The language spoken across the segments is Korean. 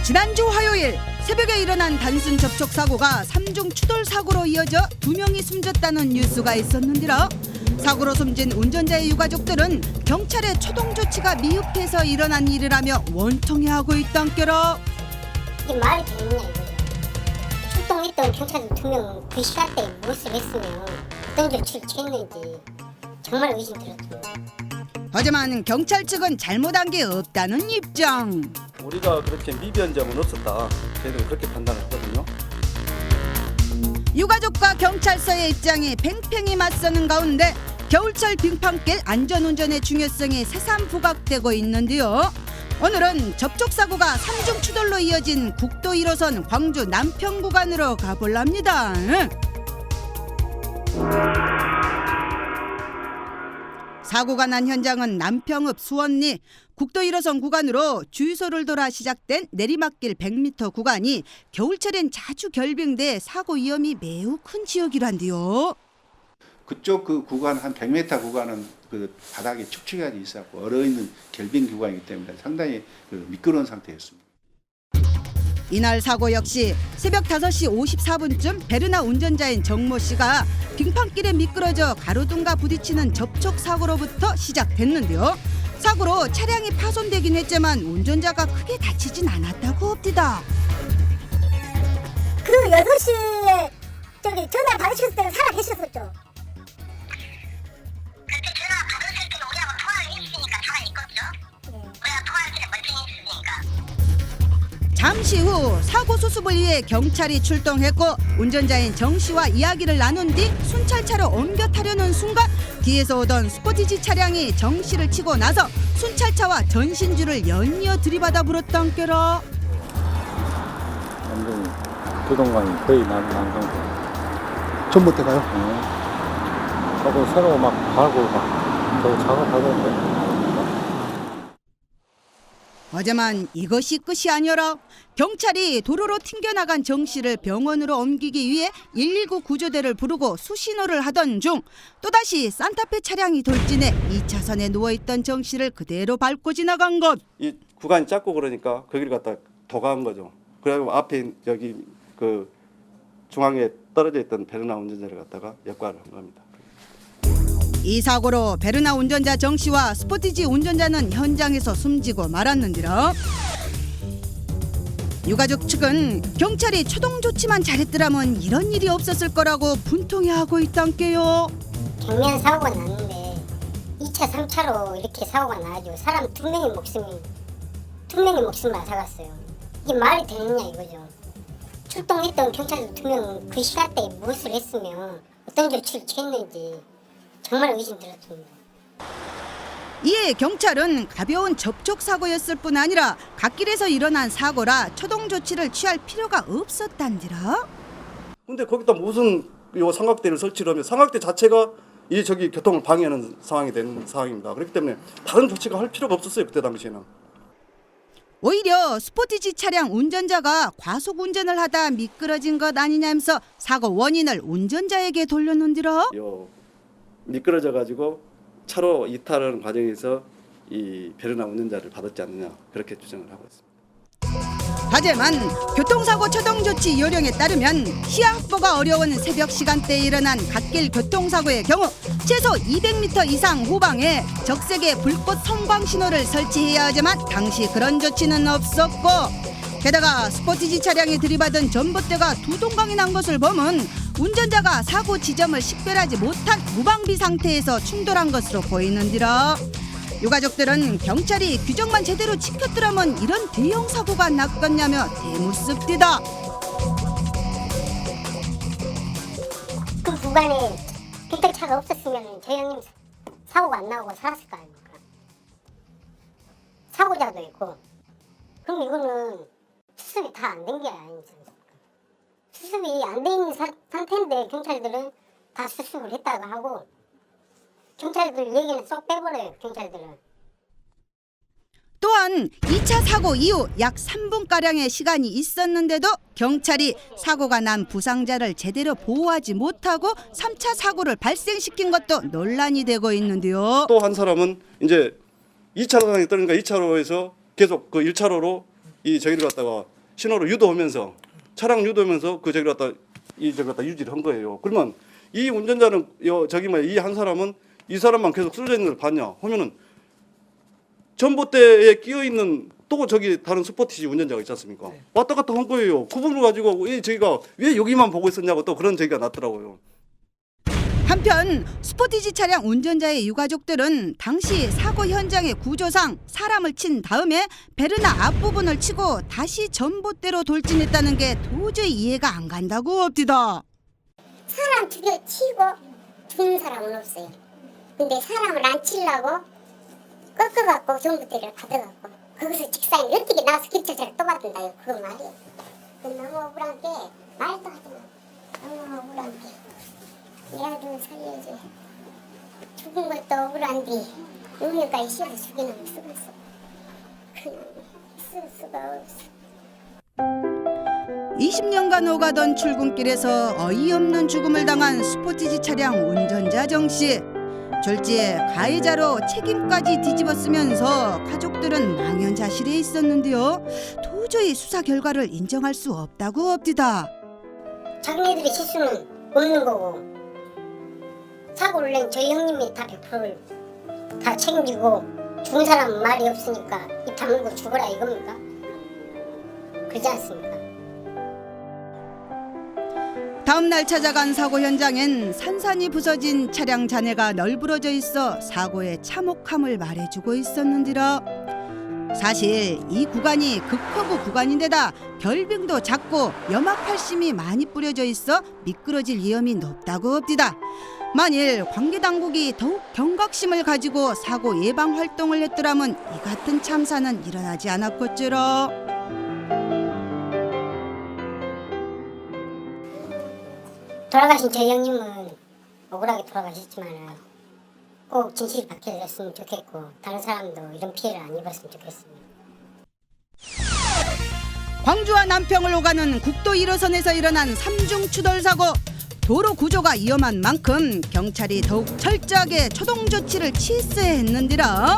지난주 화요일 새벽에 일어난 단순 접촉 사고가 3중 추돌 사고로 이어져 2명이 숨졌다는 뉴스가 있었는데라. 사고로 숨진 운전자의 유가족들은 경찰의 초동 조치가 미흡해서 일어난 일이라며 원통해하고 있단께라. 이게 말이 되느냐 이거죠. 출동했던 경찰들 2명은 그 시간대에 무엇을 했으면 어떤 조치를 취했는지 정말 의심스럽습니다. 하지만 경찰 측은 잘못한 게 없다는 입장. 우리가 그렇게 미비한 점은 없었다. 저희들은 그렇게 판단했거든요. 유가족과 경찰서의 입장이 팽팽히 맞서는 가운데 겨울철 빙판길 안전운전의 중요성이 새삼 부각되고 있는데요. 오늘은 접촉사고가 3중 추돌로 이어진 국도 1호선 광주 남평 구간으로 가볼랍니다. 사고가 난 현장은 남평읍 수원리 국도 1호선 구간으로 주유소를 돌아 시작된 내리막길 100m 구간이 겨울철엔 자주 결빙돼 사고 위험이 매우 큰 지역이란데요. 그쪽 그 구간 한 100m 구간은 그 바닥에 축축하게 있었고 얼어있는 결빙 구간이기 때문에 상당히 그 미끄러운 상태였습니다. 이날 사고 역시 새벽 5시 54분쯤 베르나 운전자인 정모 씨가 빙판길에 미끄러져 가로등과 부딪히는 접촉 사고로부터 시작됐는데요. 사고로 차량이 파손되긴 했지만 운전자가 크게 다치진 않았다고 합니다. 그 6시에 저기 전화 받으셨을 때는 살아 계셨었죠? 그때 전화 받았을 때는 우리하고 통화를 했으니까 살아있겠죠? 우리가 통화할 때는 멀쩡했으니까. 잠시 후 사고 수습을 위해 경찰이 출동했고 운전자인 정 씨와 이야기를 나눈 뒤 순찰차로 옮겨 타려는 순간 뒤에서 오던 스포티지 차량이 정 씨를 치고 나서 순찰차와 전신주를 연이어 들이받아 불었단께라. 완전히 교통감이 거의 난 상태. 전봇대가요? 하고 새로 막 가고 막 저거 작업하던데. 하지만 이것이 끝이 아니라 경찰이 도로로 튕겨나간 정 씨를 병원으로 옮기기 위해 119 구조대를 부르고 수신호를 하던 중 또다시 산타페 차량이 돌진해 2차선에 누워있던 정 씨를 그대로 밟고 지나간 것. 이 구간이 작고 그러니까 거기를 갖다 도가한 거죠. 그리고 앞에 여기 그 중앙에 떨어져 있던 베르나 운전자를 갖다가 역과를 한 겁니다. 이 사고로 베르나 운전자 정 씨와 스포티지 운전자는 현장에서 숨지고 말았는데라. 유가족 측은 경찰이 초동 조치만 잘했더라면 이런 일이 없었을 거라고 분통해하고 있단께요. 경미한 사고가 났는데 2차, 3차로 이렇게 사고가 나가지고 사람 2명의 목숨을 앗아갔어요. 이게 말이 되느냐 이거죠. 출동했던 경찰들 2명은 그 시간대에 무엇을 했으면 어떤 조치를 취했는지 정말 의심스럽습니다. 이에 경찰은 가벼운 접촉 사고였을 뿐 아니라 갓길에서 일어난 사고라 초동 조치를 취할 필요가 없었단지라. 근데 거기다 무슨 요 삼각대를 설치를 하면 삼각대 자체가 이 저기 교통을 방해하는 상황이 된 상황입니다. 그렇기 때문에 다른 조치가 할 필요가 없었어요. 그때 당시에는. 오히려 스포티지 차량 운전자가 과속 운전을 하다 미끄러진 것 아니냐면서 사고 원인을 운전자에게 돌렸는디라. 요 미끄러져 가지고 차로 이탈하는 과정에서 이 베르나 운전자를 받았지 않느냐 그렇게 주장을 하고 있습니다. 하지만 교통사고 초동 조치 요령에 따르면 시야 확보가 어려운 새벽 시간대에 일어난 갓길 교통사고의 경우 최소 200m 이상 후방에 적색의 불꽃 성광 신호를 설치해야 하지만 당시 그런 조치는 없었고 게다가 스포티지 차량이 들이받은 전봇대가 두 동강이 난 것을 보면 운전자가 사고 지점을 식별하지 못한 무방비 상태에서 충돌한 것으로 보이는디라. 유가족들은 경찰이 규정만 제대로 지켰더라면 이런 대형 사고가 났겠냐며 대묻습니다. 그 구간에 경찰차가 없었으면 저희 형님 사고가 안 나오고 살았을 거 아닙니까? 사고자도 있고. 그럼 이거는 수습이 다 안 된 게 아니지. 수습이 안 돼 있는 상태인데 경찰들은 다 수습을 했다고 하고 경찰들 얘기는 쏙 빼버려요. 경찰들은. 또한 2차 사고 이후 약 3분가량의 시간이 있었는데도 경찰이 사고가 난 부상자를 제대로 보호하지 못하고 3차 사고를 발생시킨 것도 논란이 되고 있는데요. 또 한 사람은 이제 2차로 당했다니까 2차로에서 계속 그 1차로로 이 저기를 갖다가 신호를 유도하면서 차량 유도하면서 그 저기 갖다 유지를 한 거예요. 그러면 이 운전자는 이 한 사람은 이 사람만 계속 쓰러져 있는 걸 봤냐 하면은 전봇대에 끼어 있는 또 저기 다른 스포티지 운전자가 있지 않습니까? 왔다 갔다 한 거예요. 구분을 가지고 저희가 왜 여기만 보고 있었냐고 또 그런 얘기가 났더라고요. 한편 스포티지 차량 운전자의 유가족들은 당시 사고 현장의 구조상 사람을 친 다음에 베르나 앞부분을 치고 다시 전봇대로 돌진했다는 게 도저히 이해가 안 간다고 합디다. 사람 죽여 치고 죽는 사람은 없어요. 근데 사람을 안 치려고 꺾어갖고 전봇대를 받아갖고 거기서 직사인 어떻게 나와서 경찰차를 또 받는다요. 그거 말이에요. 너무 억울한 게 말도 하지 마. 너무 억울한 게 내가 좀 살려줘. 죽은 것도 억울한데 운명까지 씌워서 죽이는 거 쓰겠어. 그냥 쓸 수가 없어. 20년간 오가던 출근길에서 어이없는 죽음을 당한 스포티지 차량 운전자 정씨. 졸지에 가해자로 책임까지 뒤집어쓰면서 가족들은 망연자실해 있었는데요. 도저히 수사 결과를 인정할 수 없다고 합디다. 자기네들의 실수는 없는 거고 사고를 낸 저희 형님이 다 100%를 다 책임지고 죽은 사람은 말이 없으니까 입 다물고 죽어라 이겁니까? 그러지 않습니까? 다음 날 찾아간 사고 현장엔 산산이 부서진 차량 잔해가 널브러져 있어 사고의 참혹함을 말해주고 있었는디라. 사실 이 구간이 극커브 구간인데다 결빙도 작고 염화칼슘이 많이 뿌려져 있어 미끄러질 위험이 높다고 합디다. 만일 관계당국이 더욱 경각심을 가지고 사고 예방 활동을 했더라면 이 같은 참사는 일어나지 않았겠지라. 돌아가신 저희 형님은 억울하게 돌아가셨지만 꼭 진실이 밝혀졌으면 좋겠고 다른 사람도 이런 피해를 안 입었으면 좋겠습니다. 광주와 남평을 오가는 국도 1호선에서 일어난 3중 추돌 사고. 도로 구조가 위험한 만큼 경찰이 더욱 철저하게 초동 조치를 취했어야 했는디라.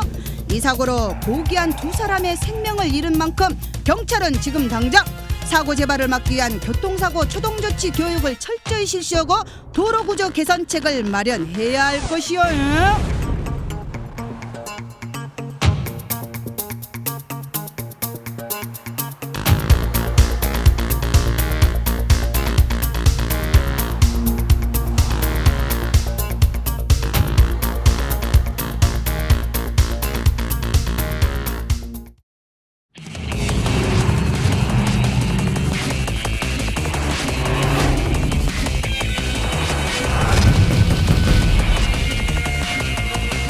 이 사고로 고귀한 두 사람의 생명을 잃은 만큼 경찰은 지금 당장 사고 재발을 막기 위한 교통사고 초동조치 교육을 철저히 실시하고 도로구조 개선책을 마련해야 할 것이요.